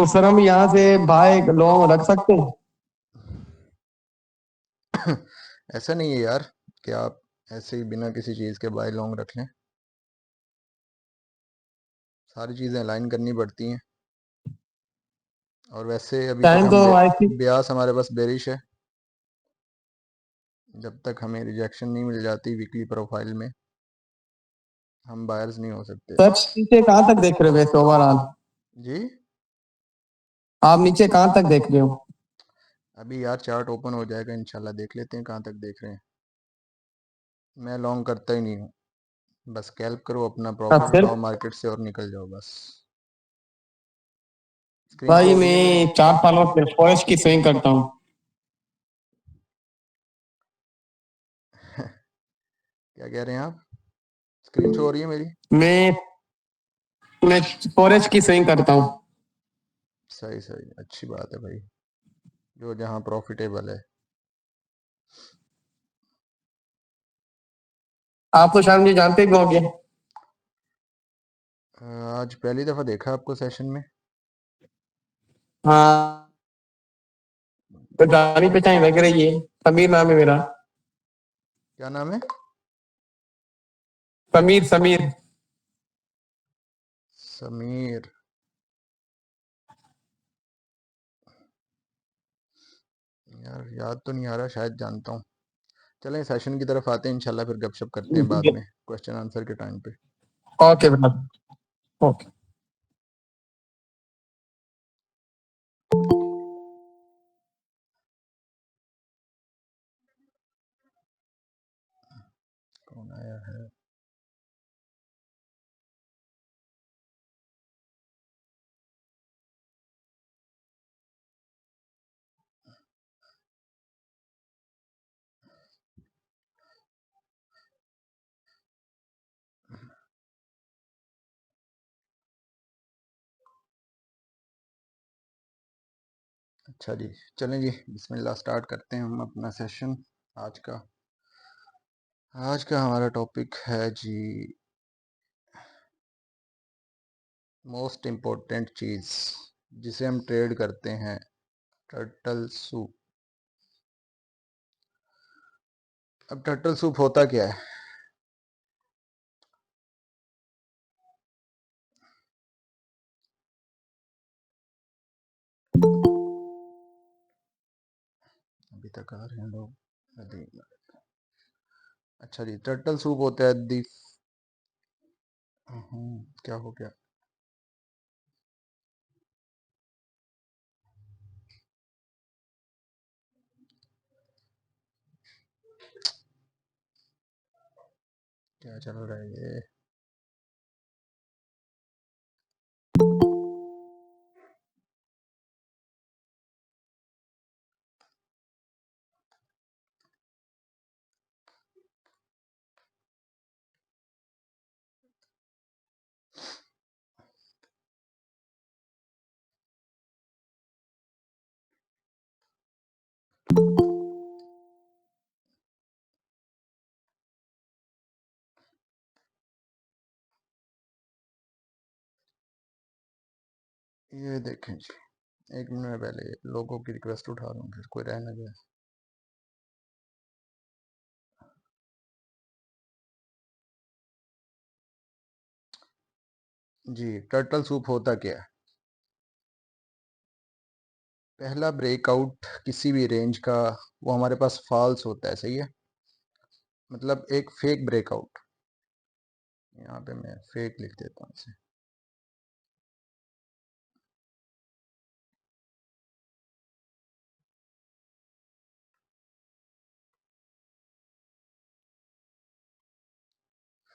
तो सर हम यहाँ से बाय लॉन्ग रख सकते हैं? ऐसा नहीं है यार कि आप ऐसे ही बिना किसी चीज़ के बाय लॉन्ग रख लें। सारी चीज़ें अलाइन करनी पड़ती हैं। और वैसे अभी तो टाइम तो हम आई थिंक। ब्यास हमारे पास बेरिश है। जब तक हमें रिजेक्शन नहीं मिल जाती वीकली प्रोफाइल में, हम बायर्स नहीं हो सकते। सर नीचे कहाँ तक देख रहे हो वैसे ओवरऑल? जी, आप नीचे कहाँ तक देख रहे हो? अभी यार चार्ट ओपन हो जाएगा इंशाल्लाह, देख लेते हैं कहाँ तक देख रहे हैं। मैं लॉन्ग करता ही नहीं हूँ, बस कैल्प करो, अपना अब प्रॉफिट फिर उठाओ मार्केट से और निकल जाओ बस। स्क्रीन शो भाई हो रही है मेरी? मैं 4 सालों से फॉरेस्ट की स्विंग करता हूँ। क्या कह रहे हैं आप? स्क्रीन शो हो रही है मेरी? मैं मैं फॉरेस्ट की स्विंग करता हूँ। सही सही, अच्छी बात है भाई, जो जहाँ प्रॉफिटेबल है। आप तो शायद मुझे जानते भी होंगे। आज पहली दफ़ा देखा आपको सेशन में। हाँ, तो जानी पहचानी लग रही है। समीर नाम है मेरा। क्या नाम है? समीर समीर। समीर। यार याद तो नहीं आ रहा, शायद जानता हूँ। चलें सेशन की तरफ आते हैं, इंशाल्लाह फिर गपशप करते हैं बाद में क्वेश्चन आंसर के टाइम पे। ओके बेटा। ओके। कौन आया है? अच्छा जी, चलें जी, बिस्मिल्लाह स्टार्ट करते हैं हम अपना सेशन। आज का आज का हमारा टॉपिक है जी, मोस्ट इम्पोर्टेंट चीज़ जिसे हम ट्रेड करते हैं, टर्टल सूप। अब टर्टल सूप होता क्या है? अभी तक आ रहे हैं लोग? अच्छा जी, टर्टल सूप होता है दी। क्या हो गया? क्या चल रहा है ये? ये देखें जी, एक मिनट पहले लोगों की रिक्वेस्ट उठा लूँ फिर कोई रह ना जाए। जी, टर्टल सूप होता क्या है? पहला ब्रेकआउट किसी भी रेंज का, वो हमारे पास फॉल्स होता है, सही है, मतलब एक फेक ब्रेकआउट। यहाँ पे मैं फेक लिख देता हूँ इसे।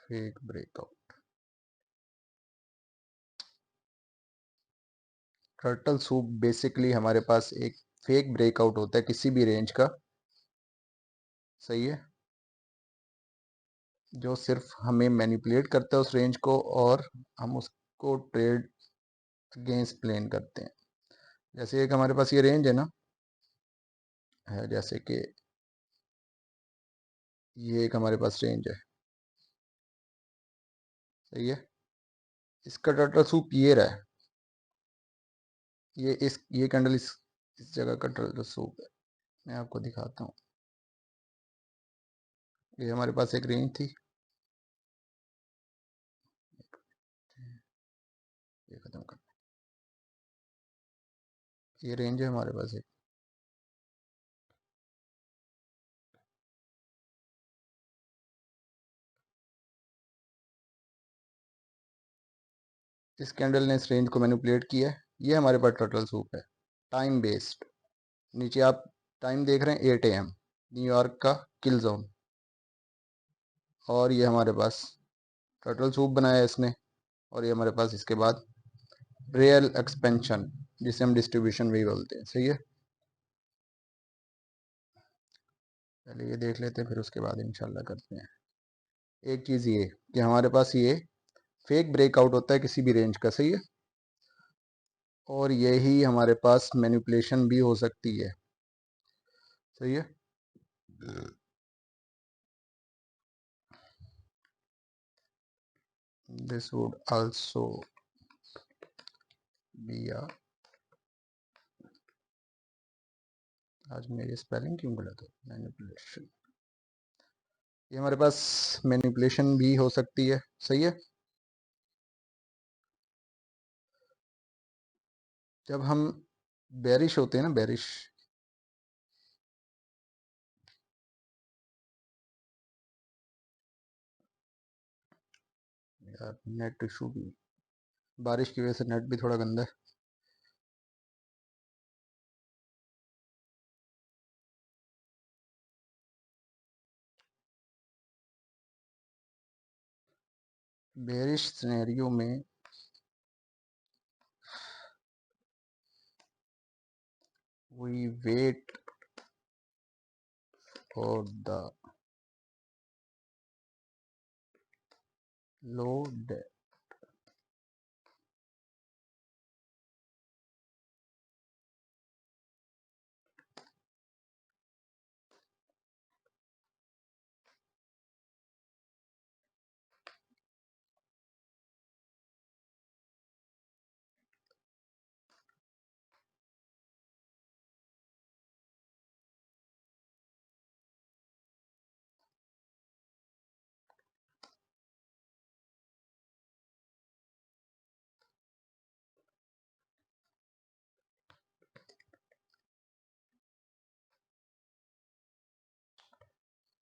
Fake breakout. Turtle soup basically हमारे पास एक फेक ब्रेकआउट होता है किसी भी रेंज का, सही है, जो सिर्फ हमें मैनिपुलेट करता है उस रेंज को, और हम उसको ट्रेड अगेंस्ट प्लेन करते हैं। जैसे एक हमारे पास ये रेंज है ना, है जैसे कि ये एक हमारे पास रेंज है, सही है, इसका टर्टल सूप ये रहा है। ये कैंडल इस जगह का ट्रेजर सूप है। मैं आपको दिखाता हूँ। ये हमारे पास एक रेंज थी, ये खत्म कर, ये रेंज है हमारे पास एक। इस कैंडल ने इस रेंज को मैनिपुलेट किया है। ये हमारे पास टर्टल सूप है, टाइम बेस्ड। नीचे आप टाइम देख रहे हैं 8 AM, न्यूयॉर्क का किल जोन। और ये हमारे पास टर्टल सूप बनाया है इसने। और ये हमारे पास इसके बाद रियल एक्सपेंशन, जिसे हम डिस्ट्रीब्यूशन भी बोलते हैं। सही है, पहले ये देख लेते हैं, फिर उसके बाद इंशाल्लाह करते हैं। एक चीज़ ये कि हमारे पास ये फेक ब्रेकआउट होता है किसी भी रेंज का। सही है, और यही हमारे पास मैनिपुलेशन भी हो सकती है। सही है, this would also be a, आज मेरी स्पेलिंग क्यों गलत है, मैनिपुलेशन। ये हमारे पास मैनिपुलेशन भी हो सकती है। सही है, जब हम बेरिश होते हैं ना, बेरिश, यार नेट इशू भी, बारिश की वजह से नेट भी थोड़ा गंदा है। बेरिश सिनेरियो में we wait for the low depth.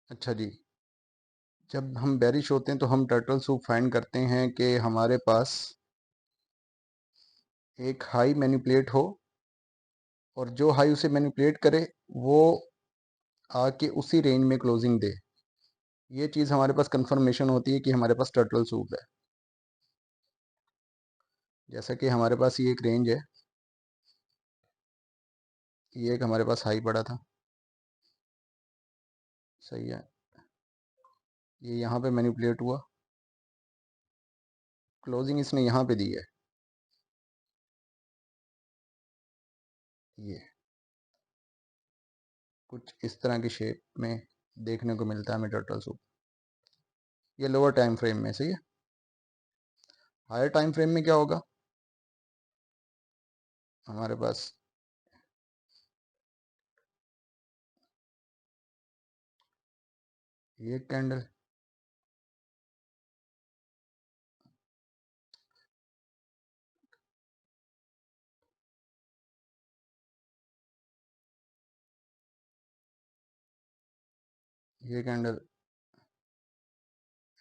अच्छा जी, जब हम बेरिश होते हैं तो हम टर्टल सूप फाइंड करते हैं कि हमारे पास एक हाई मैनिपुलेट हो, और जो हाई उसे मैनिपुलेट करे वो आके उसी रेंज में क्लोजिंग दे। ये चीज़ हमारे पास कंफर्मेशन होती है कि हमारे पास टर्टल सूप है। जैसा कि हमारे पास ये एक रेंज है, ये एक हमारे पास हाई पड़ा था। सही है, ये यहाँ पे मैनिपुलेट हुआ, क्लोजिंग इसने यहाँ पे दी है। ये कुछ इस तरह की शेप में देखने को मिलता है हमें टर्टल सूप। ये लोअर टाइम फ्रेम में। सही है, हायर टाइम फ्रेम में क्या होगा, हमारे पास ये कैंडल, ये कैंडल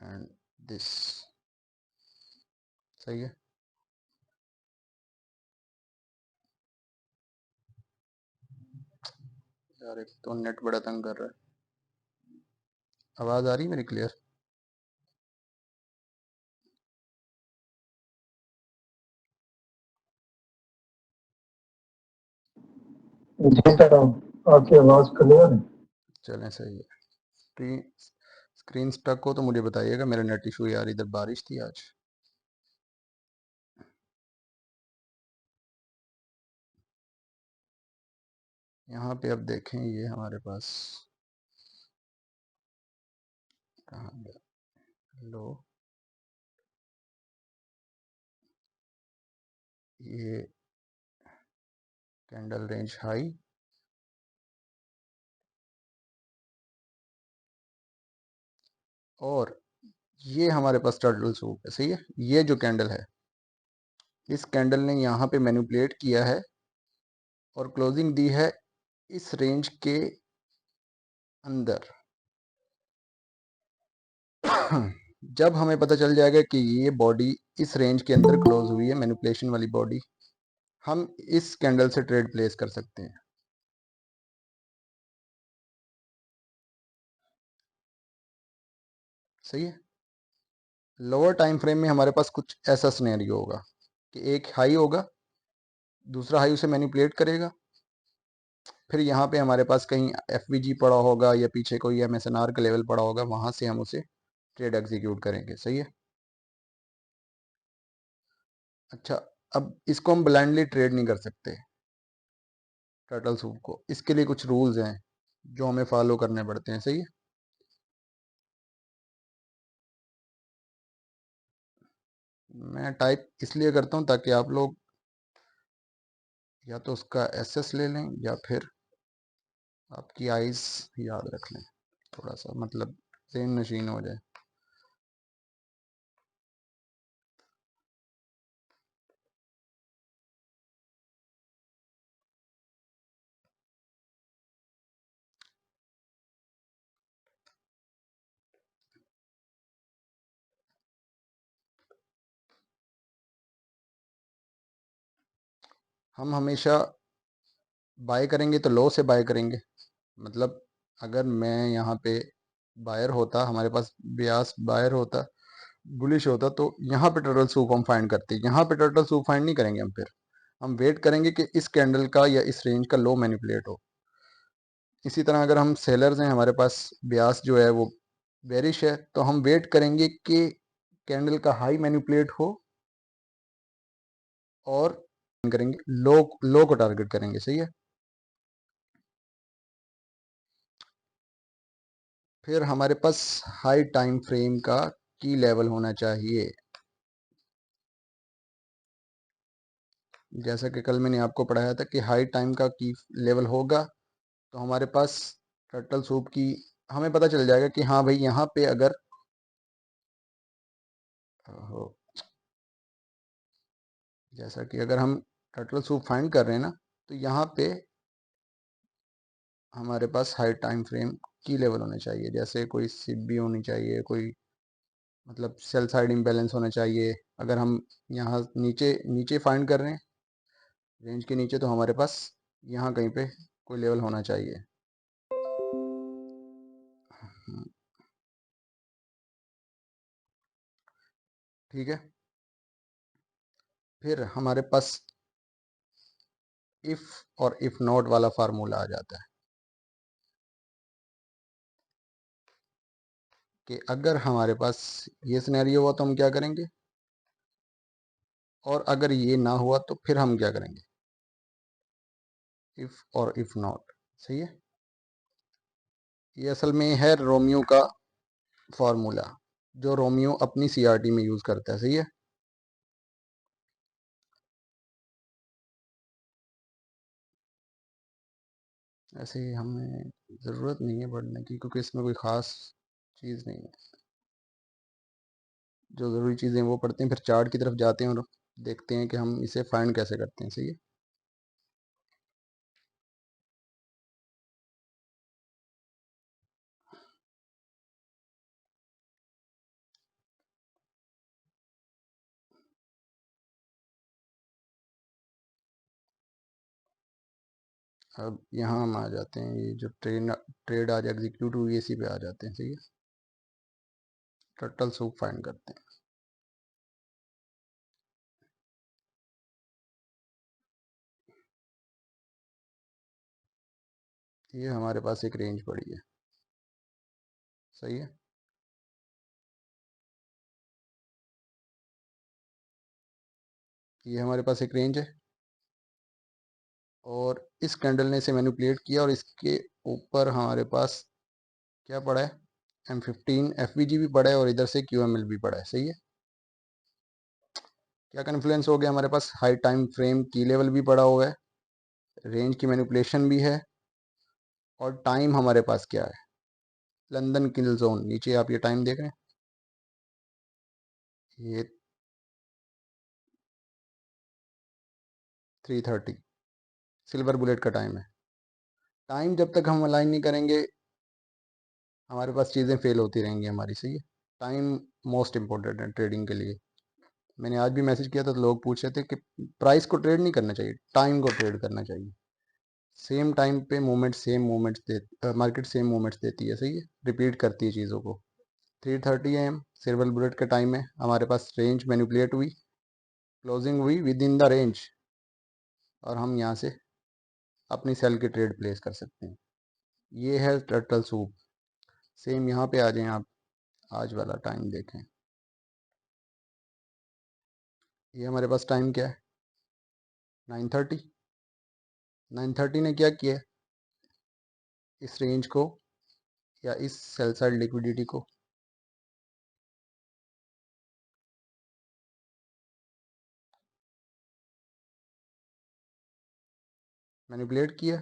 एंड दिस। सही है, यार एक तो नेट बड़ा तंग कर रहा है। आवाज़ आ रही है मेरी क्लियर? जी सर, आपकी आवाज क्लियर है। चलें, सही है। स्क्रीन स्क्रीन स्टक हो तो मुझे बताइएगा, मेरा नेट इशू यार, इधर बारिश थी आज। यहाँ पे अब देखें, ये हमारे पास कहाँ गया, लो, ये कैंडल रेंज हाई, और ये हमारे पास टर्टल सूप है, सही है। ये जो कैंडल है, इस कैंडल ने यहाँ पे मैनिपुलेट किया है और क्लोजिंग दी है इस रेंज के अंदर। जब हमें पता चल जाएगा कि ये बॉडी इस रेंज के अंदर क्लोज हुई है, मैनिपुलेशन वाली बॉडी, हम इस कैंडल से ट्रेड प्लेस कर सकते हैं। सही है। लोअर टाइम फ्रेम में हमारे पास कुछ ऐसा सिनेरियो होगा कि एक हाई होगा, दूसरा हाई उसे मैनिपुलेट करेगा, फिर यहाँ पे हमारे पास कहीं एफवीजी पड़ा होगा या पीछे कोई एमएसएनआर का लेवल पड़ा होगा, वहां से हम उसे ट्रेड एग्जीक्यूट करेंगे। सही है। अच्छा, अब इसको हम ब्लाइंडली ट्रेड नहीं कर सकते टर्टल सूप को, इसके लिए कुछ रूल्स हैं जो हमें फॉलो करने पड़ते हैं। सही है। मैं टाइप इसलिए करता हूँ ताकि आप लोग या तो उसका एसएस ले लें या फिर आपकी आइज याद रख लें, थोड़ा सा मतलब ज़हन नशीन हो जाए। हम हमेशा बाय करेंगे तो लो से बाय करेंगे। मतलब अगर मैं यहाँ पे बायर होता, हमारे पास ब्यास बायर होता, बुलिश होता, तो यहाँ पे टर्टल सूप हम फाइंड करते। यहाँ पे टर्टल सूप फाइंड नहीं करेंगे हम, फिर हम वेट करेंगे कि इस कैंडल का या इस रेंज का लो मैनिपुलेट हो। इसी तरह अगर हम सेलर्स हैं, हमारे पास ब्यास जो है वो बेरिश है, तो हम वेट करेंगे कि कैंडल का हाई मैनिपुलेट हो और करेंगे लो, लो को टारगेट करेंगे। सही है। फिर हमारे पास हाई टाइम फ्रेम का की लेवल होना चाहिए। जैसा कि कल मैंने आपको पढ़ाया था कि हाई टाइम का की लेवल होगा तो हमारे पास टर्टल सूप की हमें पता चल जाएगा कि हाँ भाई, यहाँ पे अगर जैसा कि अगर हम टर्टल सूप फाइंड कर रहे हैं ना, तो यहाँ पे हमारे पास हाई टाइम फ्रेम की लेवल होने चाहिए। जैसे कोई सिप भी होनी चाहिए, कोई मतलब सेल साइड इम्बैलेंस होना चाहिए। अगर हम यहाँ नीचे नीचे फाइंड कर रहे हैं रेंज के नीचे, तो हमारे पास यहाँ कहीं पे कोई लेवल होना चाहिए। ठीक है। फिर हमारे पास इफ और इफ नॉट वाला फार्मूला आ जाता है कि अगर हमारे पास ये सिनेरियो हुआ तो हम क्या करेंगे, और अगर ये ना हुआ तो फिर हम क्या करेंगे। इफ और इफ नॉट। सही है। ये असल में है रोमियो का फार्मूला, जो रोमियो अपनी सीआरटी में यूज करता है। सही है। ऐसे ही हमें ज़रूरत नहीं है पढ़ने की, क्योंकि इसमें कोई ख़ास चीज़ नहीं है। जो ज़रूरी चीज़ें वो पढ़ते हैं, फिर चार्ट की तरफ जाते हैं और देखते हैं कि हम इसे फाइंड कैसे करते हैं। सही है। अब यहाँ हम आ जाते हैं, ये जो ट्रेड आज एग्जीक्यूट हुई इसी पे आ जाते हैं। सही है। टर्टल सूप फाइंड करते हैं। ये हमारे पास एक रेंज पड़ी है। सही है। ये हमारे पास एक रेंज है और इस कैंडल ने इसे मैनिपुलेट किया और इसके ऊपर हमारे पास क्या पड़ा है, M15 FVG भी पड़ा है और इधर से QML भी पड़ा है। सही है। क्या कन्फ्लुएंस हो गया, हमारे पास हाई टाइम फ्रेम की लेवल भी पड़ा हुआ है, रेंज की मैनिपुलेशन भी है और टाइम हमारे पास क्या है, लंदन किल जोन। नीचे आप ये टाइम देख रहे हैं, ये 3:30 सिल्वर बुलेट का टाइम है। टाइम जब तक हम अलाइन नहीं करेंगे हमारे पास चीज़ें फेल होती रहेंगी हमारी। सही है, टाइम मोस्ट इम्पोर्टेंट है ट्रेडिंग के लिए। मैंने आज भी मैसेज किया था तो लोग पूछ रहे थे कि प्राइस को ट्रेड नहीं करना चाहिए, टाइम को ट्रेड करना चाहिए। सेम टाइम पे मूवमेंट सेम मूवमेंट्स दे, मार्केट सेम मूवमेंट्स देती है। सही है, रिपीट करती है चीज़ों को। 3:30 AM सिल्वर बुलेट का टाइम है, हमारे पास रेंज मैनिपुलेट हुई, क्लोजिंग हुई विद इन द रेंज, और हम यहाँ से अपनी सेल की ट्रेड प्लेस कर सकते हैं। ये है टर्टल सूप। सेम यहाँ पे आ जाएं आप, आज वाला टाइम देखें। ये हमारे पास टाइम क्या है, 9:30। 9:30 ने क्या किया, इस रेंज को या इस सेल साइड लिक्विडिटी को मैनिपुलेट किया।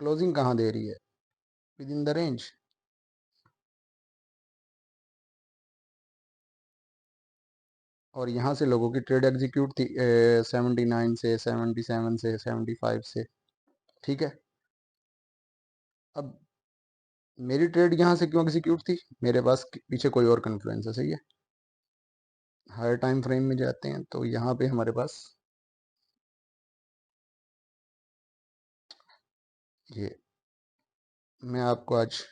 क्लोजिंग कहाँ दे रही है, विद इन द रेंज। और यहाँ से लोगों की ट्रेड एग्जीक्यूट थी 79 से, 77 से, 75 से। ठीक है, अब मेरी ट्रेड यहाँ से क्यों एग्जीक्यूट थी, मेरे पास पीछे कोई और कन्फ्लुएंस है। सही है, हायर टाइम फ्रेम में जाते हैं तो यहाँ पे हमारे पास ये, मैं आपको आज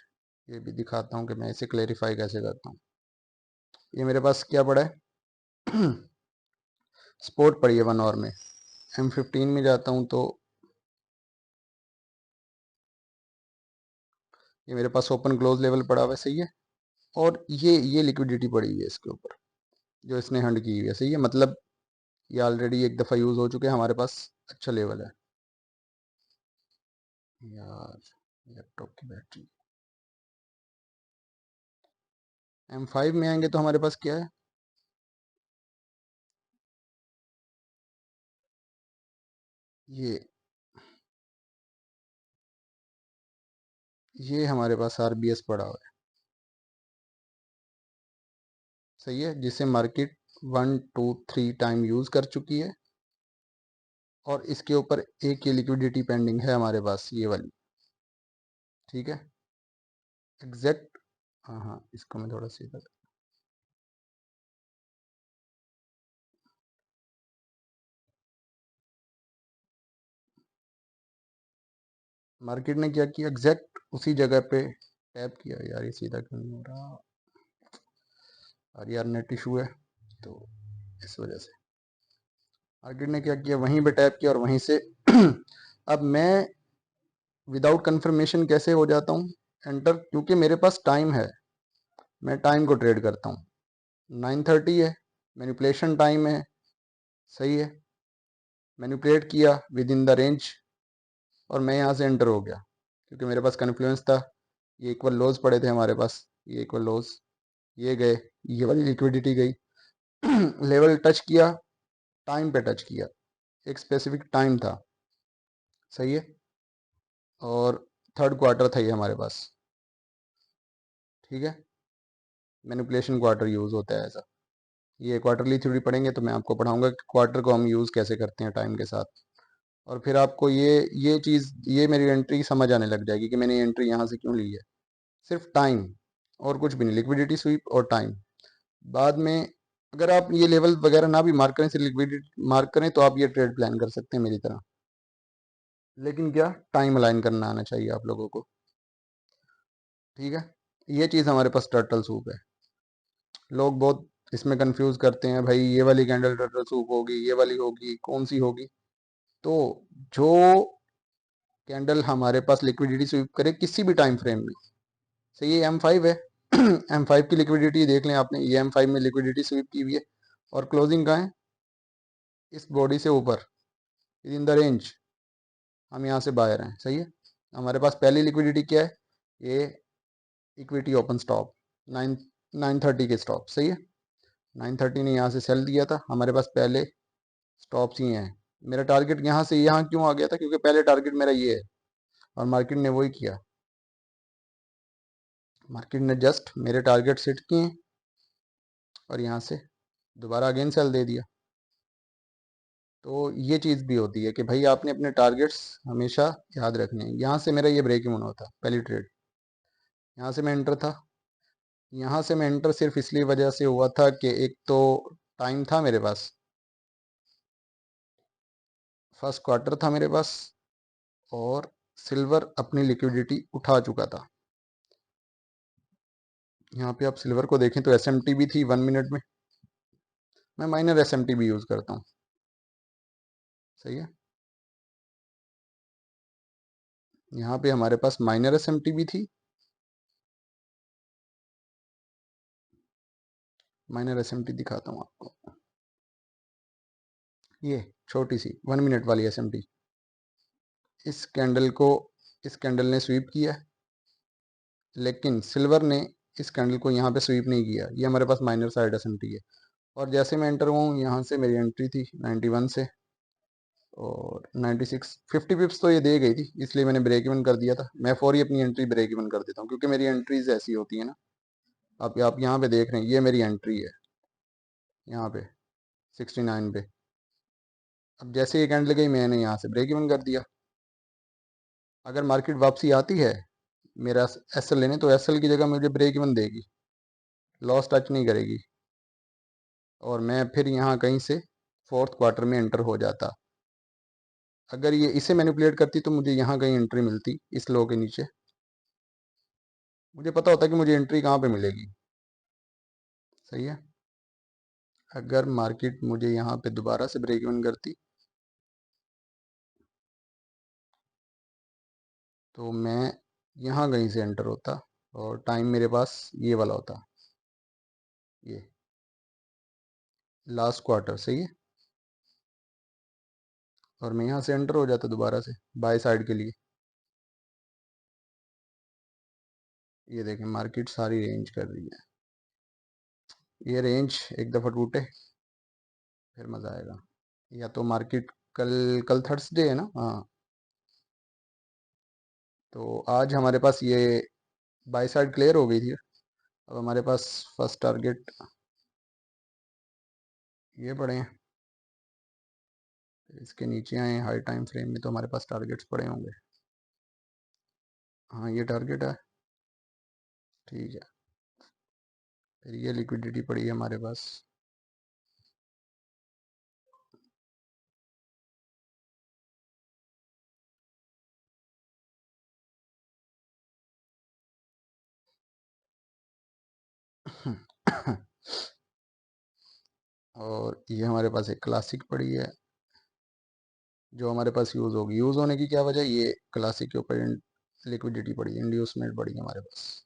ये भी दिखाता हूँ कि मैं इसे क्लेरिफाई कैसे करता हूँ। ये मेरे पास क्या पड़ा है स्पोर्ट पड़ी है 1 आवर में। M15 में जाता हूँ तो ये मेरे पास ओपन क्लोज लेवल पड़ा हुआ है। सही है, और ये लिक्विडिटी पड़ी हुई है इसके ऊपर जो इसने हंड की हुई है। सही है, मतलब ये ऑलरेडी एक दफ़ा यूज़ हो चुके हैं, हमारे पास अच्छा लेवल है। यार लैपटॉप की बैटरी, M5 में आएंगे तो हमारे पास क्या है, ये हमारे पास RBS पड़ा हुआ है। सही है, जिसे मार्केट 1 2 3 टाइम यूज़ कर चुकी है, और इसके ऊपर एक ये लिक्विडिटी पेंडिंग है हमारे पास, ये वाली। ठीक है, एग्जैक्ट, हाँ हाँ, इसको मैं थोड़ा सीधा, मार्केट ने क्या किया, एग्जैक्ट उसी जगह पे टैप किया। यार ये सीधा क्यों नहीं हो रहा, और यार नेट इशू है तो इस वजह से मार्केट ने क्या किया, वहीं पे टैप किया और वहीं से अब मैं विदाउट कंफर्मेशन कैसे हो जाता हूँ एंटर, क्योंकि मेरे पास टाइम है, मैं टाइम को ट्रेड करता हूँ। 9:30 है, मैनिपुलेशन टाइम है। सही है, मैनिपुलेट किया विद इन द रेंज और मैं यहाँ से एंटर हो गया, क्योंकि मेरे पास कन्फ्लुएंस था। ये इक्वल लोज पड़े थे हमारे पास, ये इक्वल लोज, ये गए, ये वाली लिक्विडिटी गई लेवल टच किया, टाइम पे टच किया, एक स्पेसिफिक टाइम था। सही है, और थर्ड क्वार्टर था ये हमारे पास। ठीक है, मैनिपुलेशन क्वार्टर यूज़ होता है ऐसा। ये क्वार्टरली थ्योरी पढ़ेंगे तो मैं आपको पढ़ाऊंगा कि क्वार्टर को हम यूज़ कैसे करते हैं टाइम के साथ, और फिर आपको ये चीज़, ये मेरी एंट्री समझ आने लग जाएगी कि मैंने एंट्री यहाँ से क्यों ली है। सिर्फ टाइम और कुछ भी नहीं, लिक्विडिटी स्वीप और टाइम। बाद में अगर आप ये लेवल वगैरह ना भी मार्क करें, सिर्फ लिक्विडिटी मार्क करें तो आप ये ट्रेड प्लान कर सकते हैं मेरी तरह, लेकिन क्या, टाइम अलाइन करना आना चाहिए आप लोगों को। ठीक है, ये चीज़ हमारे पास टर्टल सूप है। लोग बहुत इसमें कंफ्यूज करते हैं, भाई ये वाली कैंडल टर्टल सूप होगी, ये वाली होगी, कौन सी होगी। तो जो कैंडल हमारे पास लिक्विडिटी स्वीप करे किसी भी टाइम फ्रेम में, सही है, M5 है M5 की लिक्विडिटी देख लें आपने, ये M5 में लिक्विडिटी स्वीप की हुई है, और क्लोजिंग कहाँ है, इस बॉडी से ऊपर विद इन द रेंज, हम यहाँ से बायर हैं। सही है, हमारे पास पहली लिक्विडिटी क्या है, ये इक्विटी ओपन स्टॉप 9:30 के स्टॉप। सही है, 9:30 ने यहाँ से सेल दिया था, हमारे पास पहले स्टॉप्स ही हैं मेरा टारगेट यहाँ से यहाँ क्यों आ गया था, क्योंकि पहले टारगेट मेरा ये है और मार्केट ने वही किया। मार्केट ने जस्ट मेरे टारगेट सेट किए और यहाँ से दोबारा अगेन सेल दे दिया। तो ये चीज़ भी होती है कि भाई आपने अपने टारगेट्स हमेशा याद रखने हैं। यहाँ से मेरा ये ब्रेक इवन होता पहली ट्रेड, यहाँ से मैं एंटर था। यहाँ से मैं एंटर सिर्फ इसलिए वजह से हुआ था कि एक तो टाइम था मेरे पास, फर्स्ट क्वार्टर था मेरे पास और सिल्वर अपनी लिक्विडिटी उठा चुका था। यहाँ पे आप सिल्वर को देखें तो एसएमटी भी थी 1 मिनट में। मैं माइनर एसएमटी भी यूज़ करता हूँ, सही है। यहाँ पे हमारे पास माइनर एसएमटी भी थी, माइनर एसएमटी दिखाता हूँ आपको। ये छोटी सी 1 मिनट वाली एसएमटी, इस कैंडल को इस कैंडल ने स्वीप किया, लेकिन सिल्वर ने इस कैंडल को यहाँ पे स्वीप नहीं किया। ये हमारे पास माइनर साइड एसएमटी है। और जैसे मैं एंटर हुआ हूँ, यहाँ से मेरी एंट्री थी 91 से और 96 50 पिप्स तो ये दे गई थी, इसलिए मैंने ब्रेक इवन कर दिया था। मैं फौरी अपनी एंट्री ब्रेक इवन कर देता हूँ, क्योंकि मेरी एंट्रीज ऐसी होती है ना। आप यहाँ पे देख रहे हैं, ये मेरी एंट्री है यहाँ पे 69 पे। अब जैसे ये कैंडल गई, मैंने यहाँ से ब्रेक इवन कर दिया। अगर मार्केट वापसी आती है मेरा एसएल लेने, तो एसएल की जगह मुझे ब्रेक इवन देगी, लॉस टच नहीं करेगी और मैं फिर यहाँ कहीं से फोर्थ क्वार्टर में एंटर हो जाता। अगर ये इसे मैनिपुलेट करती तो मुझे यहाँ कहीं एंट्री मिलती, इस लो के नीचे। मुझे पता होता कि मुझे एंट्री कहाँ पे मिलेगी, सही है। अगर मार्केट मुझे यहाँ पे दोबारा से ब्रेक इवन करती तो मैं यहाँ कहीं से एंटर होता और टाइम मेरे पास ये वाला होता, ये लास्ट क्वार्टर, सही है। और मैं यहाँ से एंटर हो जाता दोबारा से बाय साइड के लिए। ये देखें, मार्केट सारी रेंज कर रही है। ये रेंज एक दफ़ा टूटे फिर मज़ा आएगा। या तो मार्केट कल कल थर्सडे है ना, हाँ। तो आज हमारे पास ये बाय साइड क्लियर हो गई थी। अब हमारे पास फर्स्ट टारगेट ये पड़े हैं, इसके नीचे आए हाई टाइम फ्रेम में तो हमारे पास टारगेट्स पड़े होंगे। हाँ, ये टारगेट है, ठीक है। फिर ये लिक्विडिटी पड़ी है हमारे पास। और ये हमारे पास एक क्लासिक पड़ी है जो हमारे पास यूज़ होगी। यूज़ होने की क्या वजह, ये क्लासिक के ऊपर लिक्विडिटी पड़ी, इंड्यूसमेंट पड़ी है हमारे पास।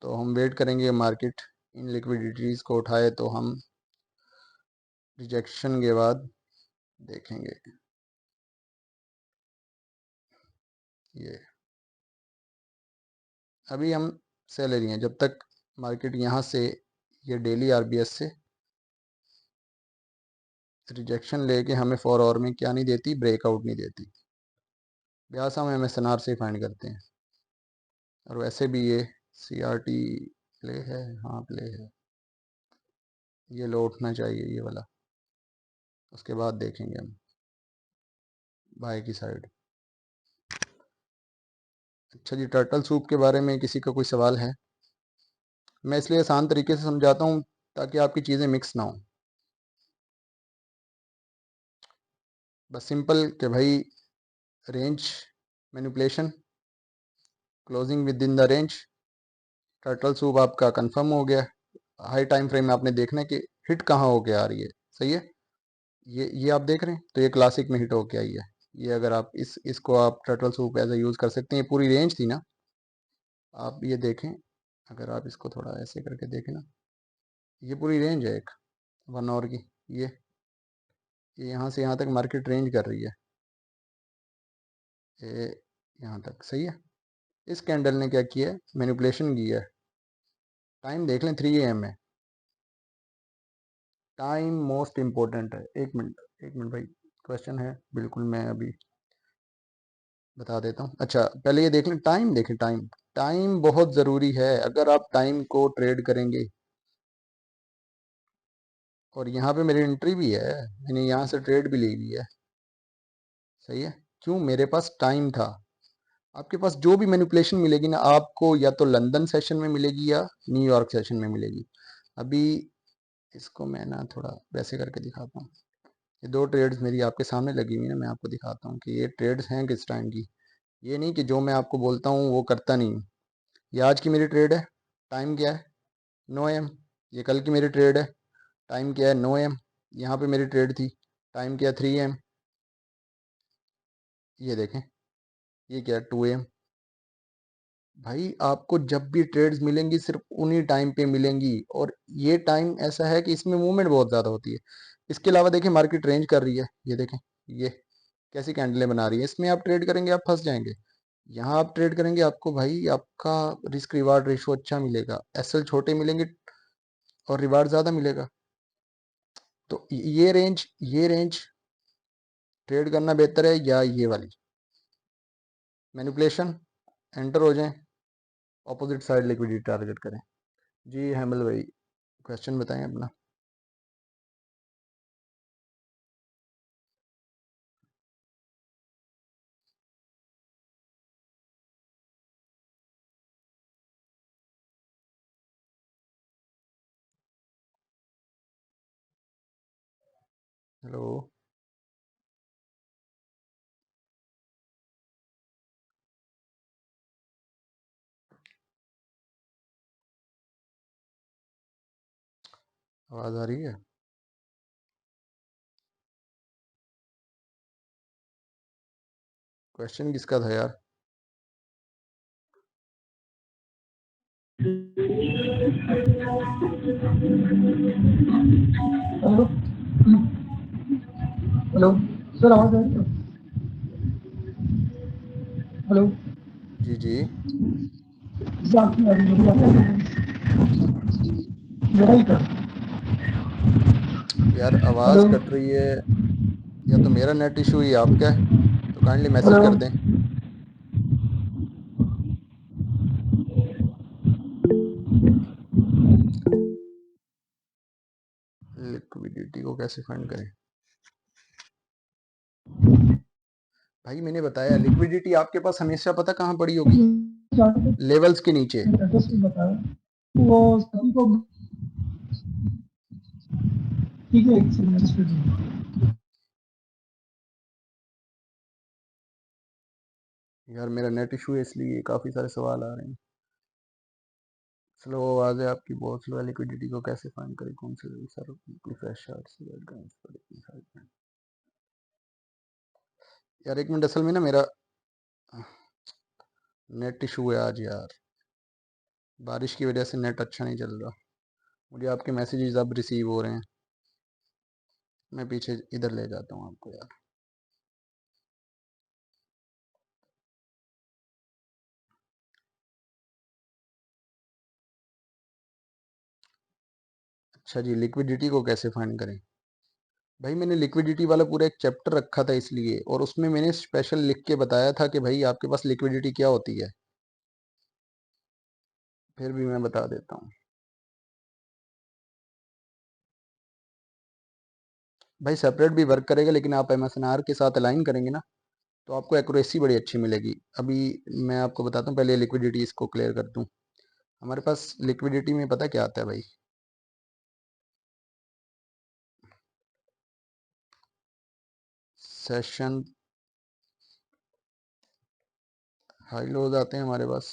तो हम वेट करेंगे मार्केट इन लिक्विडिटीज़ को उठाए तो हम रिजेक्शन के बाद देखेंगे। ये अभी हम सेल एरिया हैं, जब तक मार्केट यहाँ से ये डेली आरबीएस से रिजेक्शन लेके हमें 4 आवर में क्या नहीं देती, ब्रेकआउट नहीं देती। ब्यास हम एमएसएनआर से फाइंड करते हैं। और वैसे भी ये सीआरटी प्ले है, हाँ प्ले है। ये लो उठना चाहिए ये वाला, उसके बाद देखेंगे हम बाय की साइड। अच्छा जी, टर्टल सूप के बारे में किसी का कोई सवाल है? मैं इसलिए आसान तरीके से समझाता हूँ ताकि आपकी चीज़ें मिक्स ना हो। बस सिंपल कि भाई range manipulation, closing with in the range, turtle soup आपका कंफर्म हो गया। हाई टाइम फ्रेम में आपने देखना है कि हिट कहाँ होके आ रही है, सही है। ये आप देख रहे हैं तो ये क्लासिक में हिट होके आई है। ये अगर आप इसको आप टर्टल सूप एज यूज़ कर सकते हैं। ये पूरी रेंज थी ना, आप ये देखें, अगर आप इसको थोड़ा ऐसे करके देखें ना, ये पूरी रेंज है एक 1 आवर की। ये यहाँ से यहाँ तक मार्केट रेंज कर रही है, ये यहाँ तक, सही है। इस कैंडल ने क्या किया है, मैनिपुलेशन की है। टाइम देख लें, 3 AM है। टाइम मोस्ट इम्पोर्टेंट है। एक मिनट भाई, क्वेश्चन है बिल्कुल, मैं अभी बता देता हूँ। अच्छा, पहले ये देख लें, टाइम देखें। टाइम टाइम बहुत ज़रूरी है। अगर आप टाइम को ट्रेड करेंगे, और यहाँ पे मेरी एंट्री भी है, मैंने यहाँ से ट्रेड भी ली हुई है, सही है। क्यों? मेरे पास टाइम था। आपके पास जो भी मैनिपुलेशन मिलेगी ना आपको, या तो लंदन सेशन में मिलेगी या न्यूयॉर्क सेशन में मिलेगी। अभी इसको मैं ना थोड़ा वैसे करके दिखाता हूँ। ये दो ट्रेड्स मेरी आपके सामने लगी हुई है, मैं आपको दिखाता हूँ कि ये ट्रेड्स हैं किस टाइम की। ये नहीं कि जो मैं आपको बोलता हूँ वो करता नहीं हूँ। ये आज की मेरी ट्रेड है, टाइम क्या है 9 AM। ये कल की मेरी ट्रेड है, टाइम क्या है 9 AM। यहाँ पे मेरी ट्रेड थी, टाइम क्या है 3 AM। ये देखें, ये क्या है 2 AM। भाई आपको जब भी ट्रेड्स मिलेंगी सिर्फ उन्हीं टाइम पे मिलेंगी, और ये टाइम ऐसा है कि इसमें मूवमेंट बहुत ज़्यादा होती है। इसके अलावा देखें, मार्केट रेंज कर रही है, ये देखें ये कैसी कैंडलें बना रही है। इसमें आप ट्रेड करेंगे आप फंस जाएंगे। यहाँ आप ट्रेड करेंगे, आपको भाई आपका रिस्क रिवार्ड रेशो अच्छा मिलेगा, एसएल छोटे मिलेंगे और रिवार्ड ज़्यादा मिलेगा। तो ये रेंज ट्रेड करना बेहतर है या ये वाली मैनिपुलेशन? एंटर हो जाएं, ऑपोजिट साइड लिक्विडिटी टारगेट करें। जी हेमल भाई, क्वेश्चन बताएं अपना। हेलो, आवाज़ आ रही है? क्वेश्चन किसका था यार? हेलो हेलो सर, आवाज आ रही है? हेलो जी जी, सर, आपकी आ रही है, मेरी आ रही है? मेरा ही कर। यार हेलो आवाज़ कट रही है, या तो मेरा नेट इशू ही आपका है, तो काइंडली मैसेज हेलो कर दें। लिक्विडिटी को कैसे फाइंड करें? भाई मैंने बताया, लिक्विडिटी आपके पास हमेशा पता कहाँ पड़ी होगी? लेवल्स के नीचे। एड्रेस भी बताया वो सभी को। ठीक है, एक सेकंड मैसेज कर दीजिए। यार मेरा नेट इशू है, इसलिए काफ़ी सारे सवाल आ रहे हैं। स्लो आवाज़ है आपकी, बहुत स्लो है। लिक्विडिटी को कैसे फाइंड करें, कौन से सर फ्रेश चार्ट? यार एक मिनट, असल में ना मेरा नेट इशू है आज यार, बारिश की वजह से नेट अच्छा नहीं चल रहा। मुझे आपके मैसेजेस अब रिसीव हो रहे हैं, मैं पीछे इधर ले जाता हूँ आपको यार। अच्छा जी, लिक्विडिटी को कैसे फाइंड करें? भाई मैंने लिक्विडिटी वाला पूरा एक चैप्टर रखा था इसलिए, और उसमें मैंने स्पेशल लिख के बताया था कि भाई आपके पास लिक्विडिटी क्या होती है। फिर भी मैं बता देता हूँ। भाई सेपरेट भी वर्क करेगा, लेकिन आप एमएसएनआर के साथ अलाइन करेंगे ना, तो आपको एक्यूरेसी बड़ी अच्छी मिलेगी। अभी मैं आपको बताता हूँ, पहले लिक्विडिटी इसको क्लियर कर दूँ। हमारे पास लिक्विडिटी में पता क्या आता है भाई? सेशन हाई लोज आते हैं हमारे पास,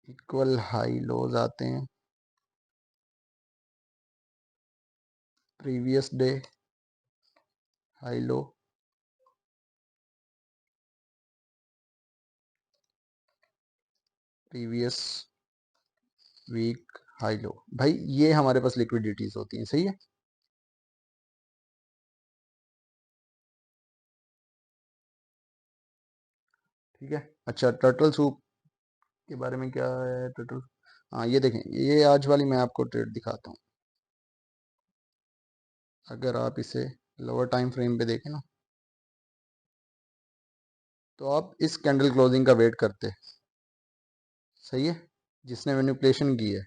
इक्वल हाई लोज आते हैं, previous day high low, previous week high low. भाई ये हमारे पास लिक्विडिटीज होती हैं, सही है। ठीक है। अच्छा, टर्टल सूप के बारे में क्या है? टर्टल, हाँ ये देखें, ये आज वाली मैं आपको ट्रेड दिखाता हूँ। अगर आप इसे लोअर टाइम फ्रेम पे देखें ना, तो आप इस कैंडल क्लोजिंग का वेट करते, सही है, जिसने मैनिपुलेशन की है,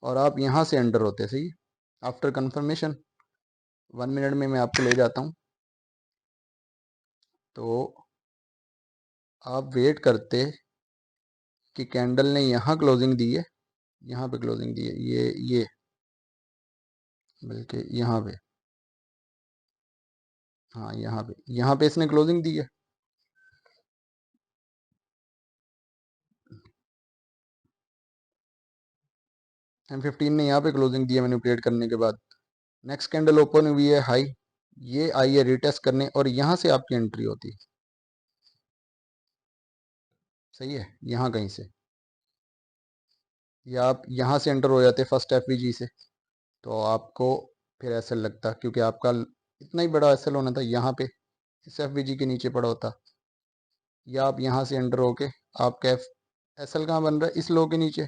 और आप यहाँ से एंटर होते, सही है। आफ्टर कंफर्मेशन 1 मिनट में मैं आपको ले जाता हूँ, तो आप वेट करते कि कैंडल ने यहाँ क्लोजिंग दी है, यहाँ पे क्लोजिंग दी है, ये बल्कि यहाँ पे, हाँ यहाँ पे इसने क्लोजिंग दी है। M15 ने यहाँ पे क्लोजिंग दी है मैनिपुलेट करने के बाद। नेक्स्ट कैंडल ओपन हुई है हाई, ये आई है रिटेस्ट करने, और यहाँ से आपकी एंट्री होती है, सही है, यहाँ कहीं से, या आप यहाँ से एंटर हो जाते फर्स्ट एफवीजी से, तो आपको फिर एसएल लगता, क्योंकि आपका इतना ही बड़ा एसएल होना था, यहाँ पे इस एफवीजी के नीचे पड़ा होता, या आप यहाँ से एंटर होके आपका एसएल कहाँ बन रहा है? इस लो के नीचे,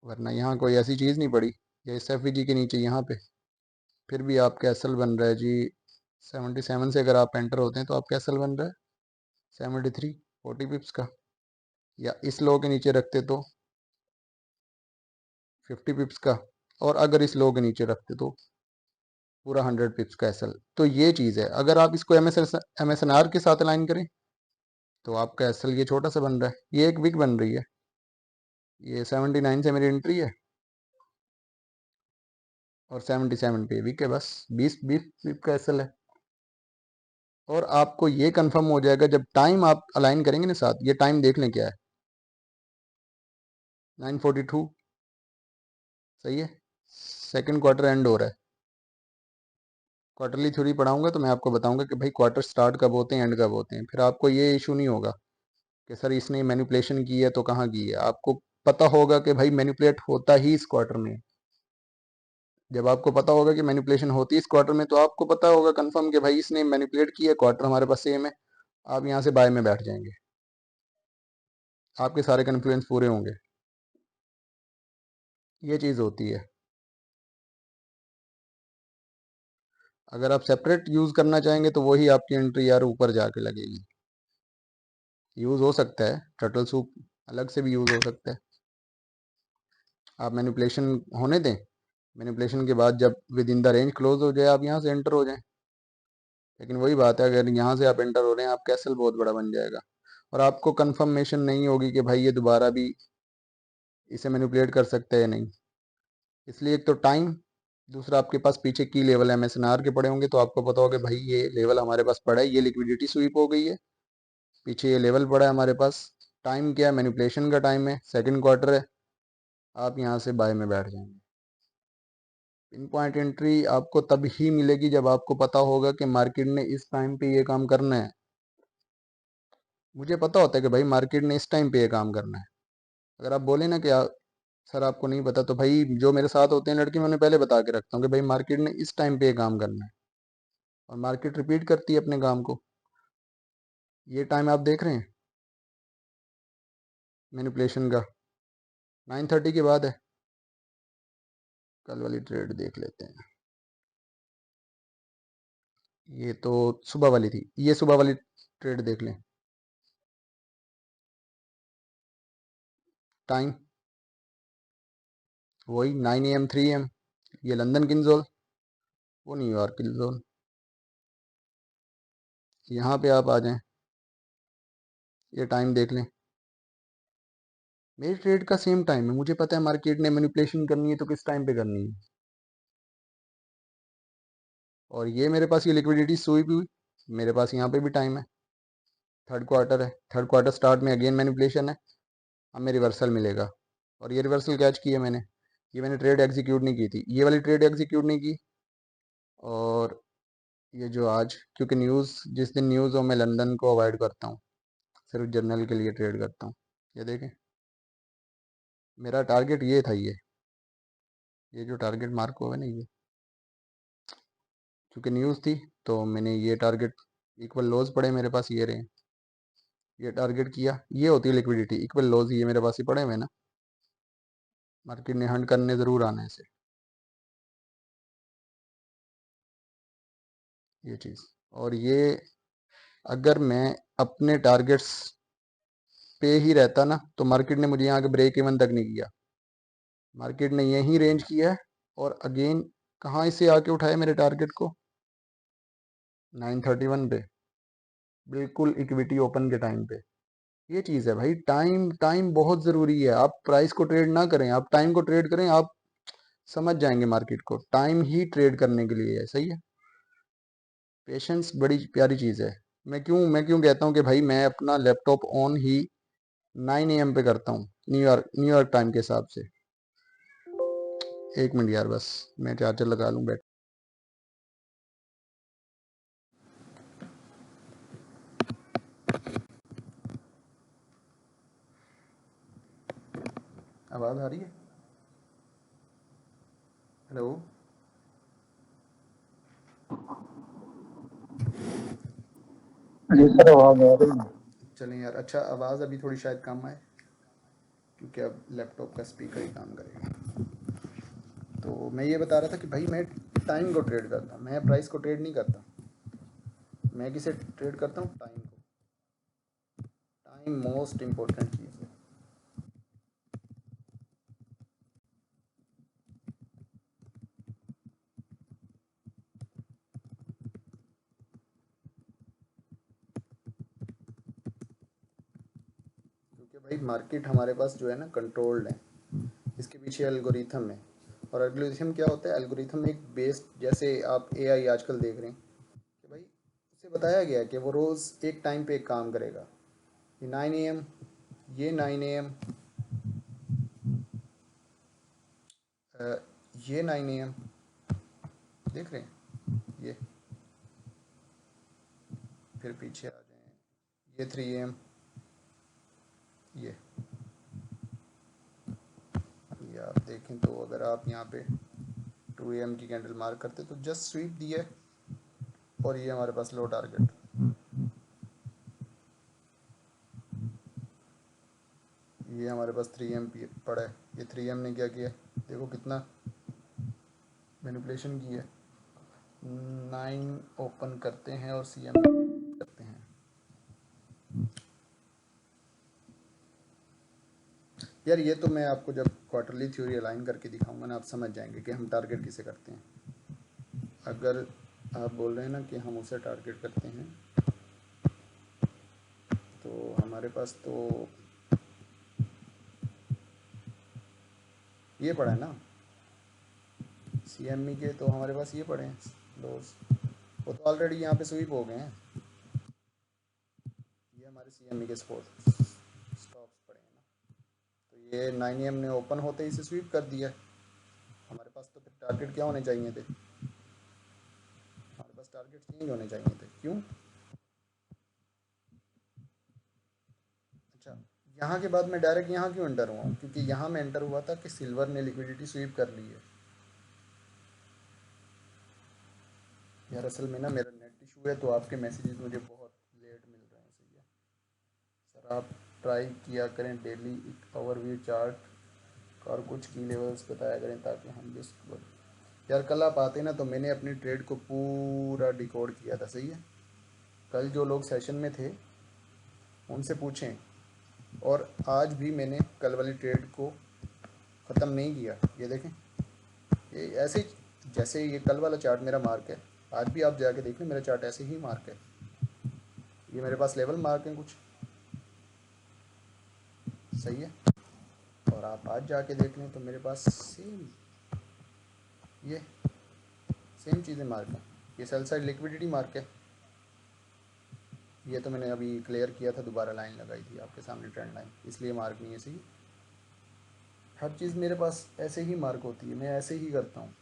वरना यहाँ कोई ऐसी चीज़ नहीं पड़ी, या इस एफवीजी के नीचे यहाँ पे, फिर भी आपका एसएल बन रहा है जी 77 से। अगर आप एंटर होते हैं तो आपका एसएल बन रहा है 73, 40 पिप्स का, या इस लो के नीचे रखते तो 50 पिप्स का, और अगर इस लो के नीचे रखते तो पूरा 100 पिप्स का एसएल। तो ये चीज़ है, अगर आप इसको MSNR के साथ अलाइन करें तो आपका एसएल ये छोटा सा बन रहा है, ये एक विक बन रही है, ये 79 से मेरी एंट्री है, और 77 पे विक है, बस 20 पिप का एसएल है। और आपको ये कंफर्म हो जाएगा जब टाइम आप अलाइन करेंगे ना साथ, ये टाइम देख लें क्या है, 9:42, सही है, सेकंड क्वार्टर एंड हो रहा है। क्वार्टरली थ्योरी पढ़ाऊंगा तो मैं आपको बताऊंगा कि भाई क्वार्टर स्टार्ट कब होते हैं, एंड कब होते हैं, फिर आपको ये इशू नहीं होगा कि सर इसने मैनिपुलेशन की है तो कहाँ की है। आपको पता होगा कि भाई मैनिपुलेट होता ही इस क्वार्टर में। जब आपको पता होगा कि मैनिपुलेशन होती है इस क्वार्टर में, तो आपको पता होगा कंफर्म कि भाई इसने मैनिपुलेट किया है, क्वार्टर हमारे पास सेम है, आप यहाँ से बाय में बैठ जाएंगे, आपके सारे कन्फ्लुएंस पूरे होंगे। ये चीज़ होती है। अगर आप सेपरेट यूज़ करना चाहेंगे तो वही आपकी एंट्री यार ऊपर जाके लगेगी। यूज़ हो सकता है, टर्टल सूप अलग से भी यूज़ हो सकता है। आप मैनिपुलेशन होने दें, मैनिपुलेशन के बाद जब with in the range close हो जाए आप यहाँ से एंटर हो जाएं। लेकिन वही बात है, अगर यहाँ से आप एंटर हो रहे हैं आप कैसल बहुत बड़ा बन जाएगा, और आपको कंफर्मेशन नहीं होगी कि भाई ये दोबारा भी इसे मैनिपुलेट कर सकते हैं नहीं। इसलिए एक तो टाइम, दूसरा आपके पास पीछे की लेवल MSNR के पड़े होंगे, तो आपको पता होगा भाई ये लेवल हमारे पास पड़ा है, ये लिक्विडिटी स्वीप हो गई है, पीछे ये लेवल पड़ा है हमारे पास। टाइम क्या है? मैनिपुलेशन का टाइम है, सेकंड क्वार्टर है, आप यहाँ से बाय में बैठ जाएंगे। पिन पॉइंट एंट्री आपको तब ही मिलेगी जब आपको पता होगा कि मार्केट ने इस टाइम पे ये काम करना है। मुझे पता होता है कि भाई मार्केट ने इस टाइम पे ये काम करना है। अगर आप बोले ना कि सर आपको नहीं पता, तो भाई जो मेरे साथ होते हैं लड़के, मैं उन्हें पहले बता के रखता हूँ कि भाई मार्केट ने इस टाइम पे ये काम करना है, और मार्केट रिपीट करती है अपने काम को। ये टाइम आप देख रहे हैं मैनिपुलेशन का, 9:30 के बाद है। कल वाली ट्रेड देख लेते हैं, ये तो सुबह वाली थी, ये सुबह वाली ट्रेड देख लें। टाइम वही 9 AM 3 AM, ये लंदन किंजोल, वो न्यूयॉर्क किंजोल। यहाँ पे आप आ जाएं, ये टाइम देख लें, मेरी ट्रेड का सेम टाइम है। मुझे पता है मार्केट ने मैनिपुलेशन करनी है तो किस टाइम पे करनी है, और ये मेरे पास ये लिक्विडिटी स्वीप हुई, मेरे पास यहाँ पे भी टाइम है, थर्ड क्वार्टर है, थर्ड क्वार्टर स्टार्ट में अगेन मैनिपुलेशन है, हमें रिवर्सल मिलेगा, और ये रिवर्सल कैच की है मैंने, ये मैंने ट्रेड एग्जीक्यूट नहीं की थी, ये वाली ट्रेड एग्जीक्यूट नहीं की। और ये जो आज, क्योंकि न्यूज़ जिस दिन न्यूज़ हो मैं लंदन को अवॉइड करता हूँ, सिर्फ जर्नल के लिए ट्रेड करता हूँ। ये देखें, मेरा टारगेट ये था, ये जो टारगेट मार्क हुआ है ना, ये क्योंकि न्यूज़ थी तो मैंने ये टारगेट, इक्वल लॉस पड़े मेरे पास, ये रहे, ये टारगेट किया, ये होती है लिक्विडिटी। इक्वल लॉस ये मेरे पास ही पड़े हुए ना, मार्केट ने हंट करने ज़रूर आना है इसे, ये चीज़। और ये अगर मैं अपने टारगेट्स पे ही रहता ना, तो मार्केट ने मुझे यहाँ के ब्रेक इवन तक नहीं किया। मार्केट ने यही रेंज किया है और अगेन कहाँ से आके उठाया मेरे टारगेट को, 931 पे, बिल्कुल इक्विटी ओपन के टाइम पे। ये चीज़ है भाई, टाइम टाइम बहुत ज़रूरी है। आप प्राइस को ट्रेड ना करें, आप टाइम को ट्रेड करें, आप समझ जाएंगे मार्केट को। टाइम ही ट्रेड करने के लिए है, सही है। पेशेंस बड़ी प्यारी चीज़ है। मैं क्यों कहता हूँ कि भाई मैं अपना लैपटॉप ऑन ही 9 AM पे करता हूँ, न्यूयॉर्क टाइम के हिसाब से। 1 मिनट यार, बस मैं चार्जर लगा लूँ बैठ। आवाज़ आ रही है? हेलो? जी सर, आवाज आ रही है। चलें यार, अच्छा आवाज़ अभी थोड़ी शायद कम आए, क्योंकि अब लैपटॉप का स्पीकर ही काम करेगा। तो मैं ये बता रहा था कि भाई मैं टाइम को ट्रेड करता हूँ, मैं प्राइस को ट्रेड नहीं करता। मैं किसे ट्रेड करता हूँ? टाइम को। टाइम मोस्ट इम्पोर्टेंट चीज़ है। क्योंकि भाई मार्केट हमारे पास जो है ना कंट्रोल्ड है, इसके पीछे एल्गोरिथम है। और एल्गोरिथम क्या होता है? एल्गोरिथम एक बेस्ड, जैसे आप एआई आजकल देख रहे हैं कि भाई उसे बताया गया है कि वो रोज़ एक टाइम पे एक काम करेगा। ये 9 AM, ये 9 AM, ये 9 AM, देख रहे हैं ये, फिर पीछे आ जाएं, ये 3 AM, ये आप देखें तो अगर आप यहाँ पे 2 AM की कैंडल मार्क करते तो जस्ट स्वीप दिया है, और ये हमारे पास लो टारगेट। ये हमारे पास 3M पड़ा है। ये 3M ने क्या किया, देखो कितना मैनिपुलेशन की है। 9 ओपन करते हैं और CM करते हैं। यार ये तो मैं आपको जब क्वार्टरली थ्योरी अलाइन करके दिखाऊंगा ना, आप समझ जाएंगे कि हम टारगेट किसे करते हैं। अगर आप बोल रहे हैं ना कि हम उसे टारगेट करते हैं, तो हमारे पास तो ये पड़ा है ना CME के, तो हमारे पास ये पड़े हैं लोस, वो तो ऑलरेडी यहाँ पे स्वीप हो गए हैं। ये हमारे CME के स्टॉक्स पड़े हैं ना, तो ये 9 AM ने ओपन होते ही इसे स्वीप कर दिया। हमारे पास तो फिर टारगेट क्या होने चाहिए थे? हमारे पास टारगेट चेंज होने चाहिए थे। क्यों? अच्छा, यहाँ के बाद मैं डायरेक्ट यहाँ क्यों एंटर हुआ हूँ? क्योंकि यहाँ मैं एंटर हुआ था कि सिल्वर ने लिक्विडिटी स्वीप कर ली है। यार असल में ना मेरा नेट इशू है, तो आपके मैसेजेस मुझे बहुत लेट मिल रहे हैं। सही है सर, आप ट्राई किया करें डेली एक ओवरव्यू चार्ट और कुछ की लेवल्स बताया करें ताकि हम जिस यार कल आप आते ना तो मैंने अपनी ट्रेड को पूरा डिकोड किया था। सही है, कल जो लोग सेशन में थे उनसे पूछें। और आज भी मैंने कल वाली ट्रेड को ख़त्म नहीं किया। ये देखें, ये ऐसे ही जैसे ये कल वाला चार्ट मेरा मार्क है, आज भी आप जाके देख लें मेरा चार्ट ऐसे ही मार्क है। ये मेरे पास लेवल मार्क हैं कुछ, सही है। और आप आज जाके देख लें तो मेरे पास ये सेम चीज़ें मार्क हैं। ये सेल साइड लिक्विडिटी मार्क है। ये तो मैंने अभी क्लियर किया था, दोबारा लाइन लगाई थी आपके सामने ट्रेंड लाइन, इसलिए मार्क नहीं है। सही, हर चीज़ मेरे पास ऐसे ही मार्क होती है, मैं ऐसे ही करता हूँ।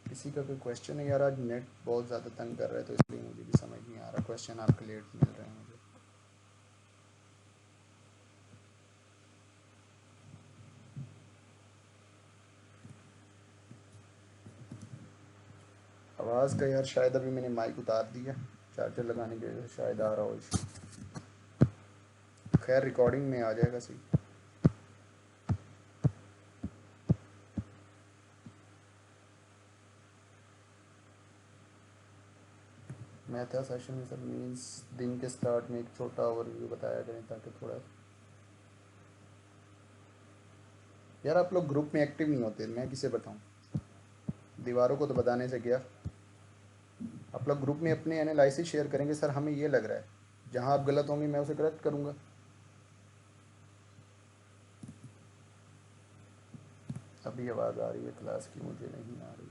किसी का कोई क्वेश्चन है यार? आज नेट बहुत ज़्यादा तंग कर रहा है, तो इसलिए मुझे भी समझ नहीं आ रहा। क्वेश्चन आपके लेट मिल रहे हैं मुझे। आवाज़ का यार शायद अभी मैंने माइक उतार दिया चार्जर लगाने की वजह से शायद आ रहा हो इशू। खैर रिकॉर्डिंग में आ जाएगा सही। मैथ सेशन में सर मीन्स दिन के स्टार्ट में एक छोटा ओवरव्यू बताया करें ताकि थोड़ा। यार आप लोग ग्रुप में एक्टिव नहीं होते, मैं किसे बताऊं? दीवारों को तो बताने से क्या। आप लोग ग्रुप में अपने एनालिसिस शेयर करेंगे, सर हमें ये लग रहा है, जहां आप गलत होंगे मैं उसे करेक्ट करूंगा। अभी आवाज़ आ रही है क्लास की, मुझे नहीं आ रही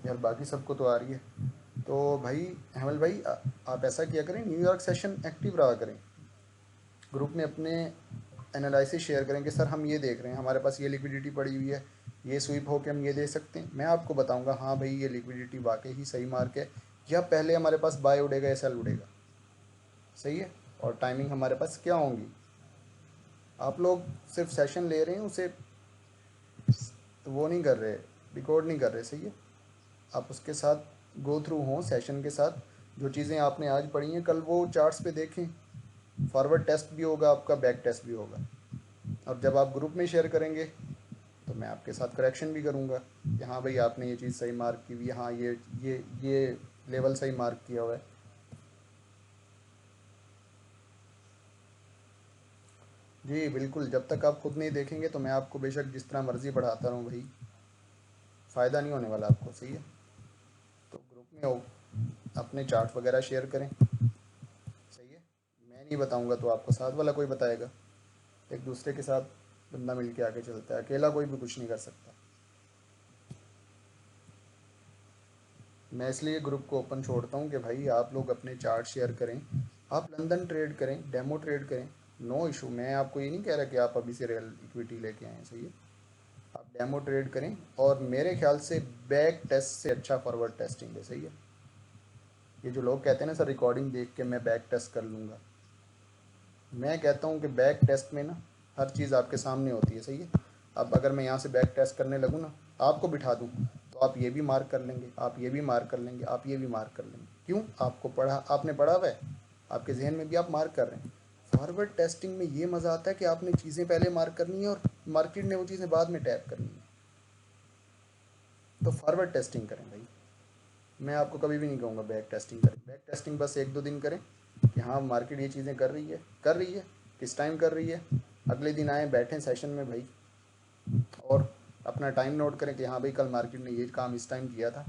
यार, बाकी सबको तो आ रही है। तो भाई हेमल भाई आप ऐसा किया करें, न्यूयॉर्क सेशन एक्टिव रहा करें, ग्रुप में अपने एनालिसिस शेयर करें कि सर हम ये देख रहे हैं, हमारे पास ये लिक्विडिटी पड़ी हुई है, ये स्वीप होके हम ये दे सकते हैं। मैं आपको बताऊंगा हाँ भाई ये लिक्विडिटी वाकई ही सही मार्क है, या पहले हमारे पास बाय उड़ेगा या सेल उड़ेगा, सही है, और टाइमिंग हमारे पास क्या होंगी। आप लोग सिर्फ सेशन ले रहे हैं, उसे तो वो नहीं कर रहे, रिकॉर्ड नहीं कर रहे, सही है। आप उसके साथ गो थ्रू हों सेशन के साथ, जो चीज़ें आपने आज पढ़ी हैं कल वो चार्ट्स पे देखें। फॉरवर्ड टेस्ट भी होगा आपका, बैक टेस्ट भी होगा, और जब आप ग्रुप में शेयर करेंगे तो मैं आपके साथ करेक्शन भी करूँगा कि हाँ भाई आपने ये चीज़ सही मार्क की हुई है, हाँ ये लेवल सही मार्क किया हुआ है। जी बिल्कुल, जब तक आप खुद नहीं देखेंगे तो मैं आपको बेशक जिस तरह मर्ज़ी पढ़ाता रहूँ भाई, फ़ायदा नहीं होने वाला आपको, सही है। तो ग्रुप में हो, अपने चार्ट वगैरह शेयर करें, सही है। मैं नहीं बताऊँगा तो आपको साथ वाला कोई बताएगा, एक दूसरे के साथ बंदा मिल के आगे चलता है, अकेला कोई भी कुछ नहीं कर सकता। मैं इसलिए ग्रुप को ओपन छोड़ता हूँ कि भाई आप लोग अपने चार्ट शेयर करें, आप लंदन ट्रेड करें, डेमो ट्रेड करें, नो इशू। मैं आपको ये नहीं कह रहा कि आप अभी से रियल इक्विटी लेके आएँ, सही है। आप डेमो ट्रेड करें, और मेरे ख्याल से बैक टेस्ट से अच्छा फॉरवर्ड टेस्टिंग है, सही है। ये जो लोग कहते हैं ना सर रिकॉर्डिंग देख के मैं बैक टेस्ट कर लूँगा, मैं कहता हूँ कि बैक टेस्ट में ना हर चीज़ आपके सामने होती है, सही है। अब अगर मैं यहाँ से बैक टेस्ट करने लगूँ ना, आपको बिठा दूँ, तो आप ये भी मार्क कर लेंगे, आप ये भी मार्क कर लेंगे, आप ये भी मार्क कर लेंगे। क्यों? आपको पढ़ा, आपने पढ़ा हुआ है, आपके जहन में भी आप मार्क कर रहे हैं। फॉरवर्ड टेस्टिंग में ये मज़ा आता है कि आपने चीज़ें पहले मार्क करनी है और मार्केट ने वो चीज़ें बाद में टैप करनी है। तो फॉरवर्ड टेस्टिंग करें भाई, मैं आपको कभी भी नहीं कहूँगा बैक टेस्टिंग करें। बैक टेस्टिंग बस 1-2 दिन करें कि हाँ मार्केट ये चीज़ें कर रही है, किस टाइम कर रही है। अगले दिन आए बैठें सेशन में भाई, और अपना टाइम नोट करें कि हाँ भाई कल मार्केट ने ये काम इस टाइम किया था,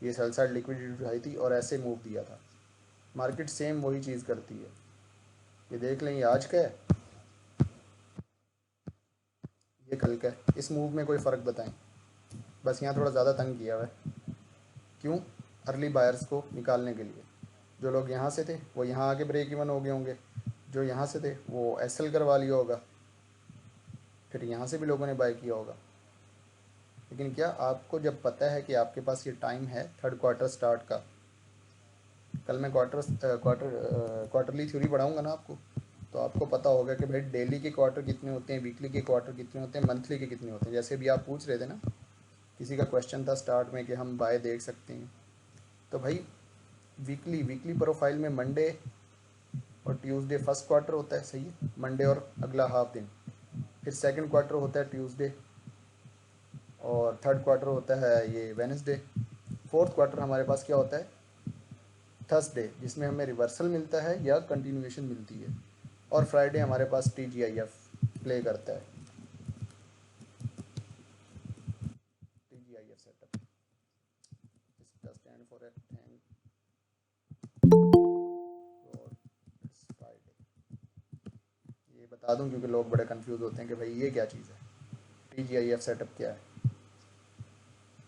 ये सेल साइड लिक्विडिटी उठाई थी और ऐसे मूव दिया था। मार्केट सेम वही चीज़ करती है। ये देख लें, ये आज का है, ये कल का है, इस मूव में कोई फ़र्क बताएं। बस यहाँ थोड़ा ज़्यादा तंग किया हुआ है, क्यों? अर्ली बायर्स को निकालने के लिए। जो लोग यहाँ से थे वो यहाँ आके ब्रेक इवन हो गए होंगे, जो यहाँ से थे वो एसएल करवा लिया होगा, फिर यहाँ से भी लोगों ने बाय किया होगा। लेकिन क्या आपको जब पता है कि आपके पास ये टाइम है थर्ड क्वार्टर स्टार्ट का, कल मैं क्वार्टरली थ्योरी पढ़ाऊँगा ना आपको, तो आपको पता होगा कि भाई डेली के क्वार्टर कितने होते हैं, वीकली के क्वार्टर कितने होते हैं, मंथली के कितने होते हैं। जैसे भी आप पूछ रहे थे ना, किसी का क्वेश्चन था स्टार्ट में कि हम बाय देख सकते हैं, तो भाई वीकली प्रोफाइल में मंडे और ट्यूसडे फर्स्ट क्वार्टर होता है, सही है, मंडे और अगला हाफ दिन। फिर सेकंड क्वार्टर होता है ट्यूसडे, और थर्ड क्वार्टर होता है ये वेडनेसडे। फोर्थ क्वार्टर हमारे पास क्या होता है? थर्सडे, जिसमें हमें रिवर्सल मिलता है या कंटिन्यूएशन मिलती है। और फ्राइडे हमारे पास TGIF प्ले करता है, TGIF सेटअप, इसका stand for thank God it's Friday. ये बता दूं क्योंकि लोग बड़े कंफ्यूज होते हैं कि भाई ये क्या चीज़ है, TGIF सेटअप क्या है।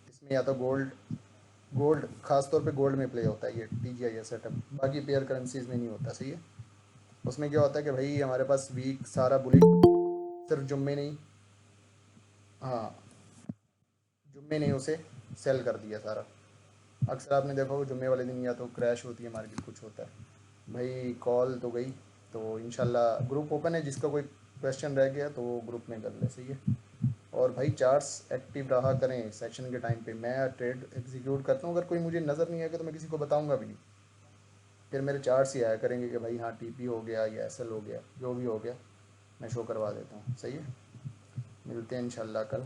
इसमें या तो गोल्ड खास तौर पे गोल्ड में प्ले होता है ये TGIF सेटअप, बाकी पेयर करेंसीज में नहीं होता, सही है। उसमें क्या होता है कि भाई हमारे पास वीक सारा बुलिश, सिर्फ जुम्मे नहीं, हाँ जुम्मे नहीं, उसे सेल कर दिया सारा। अक्सर आपने देखा होगा जुम्मे वाले दिन या तो क्रैश होती है मार्केट, कुछ होता है भाई। कॉल तो गई, तो इंशाल्लाह ग्रुप ओपन है, जिसका कोई क्वेश्चन रह गया तो वो ग्रुप में कर ले, सही है। और भाई चार्ट्स एक्टिव रहा करें सेशन के टाइम पे। मैं ट्रेड एग्जीक्यूट करता हूँ, अगर कोई मुझे नज़र नहीं आएगा तो मैं किसी को बताऊंगा भी नहीं, फिर मेरे चार्ट्स ही आया करेंगे कि भाई हाँ टीपी हो गया या एसएल हो गया, जो भी हो गया मैं शो करवा देता हूँ। सही है, मिलते हैं इंशाल्लाह कल।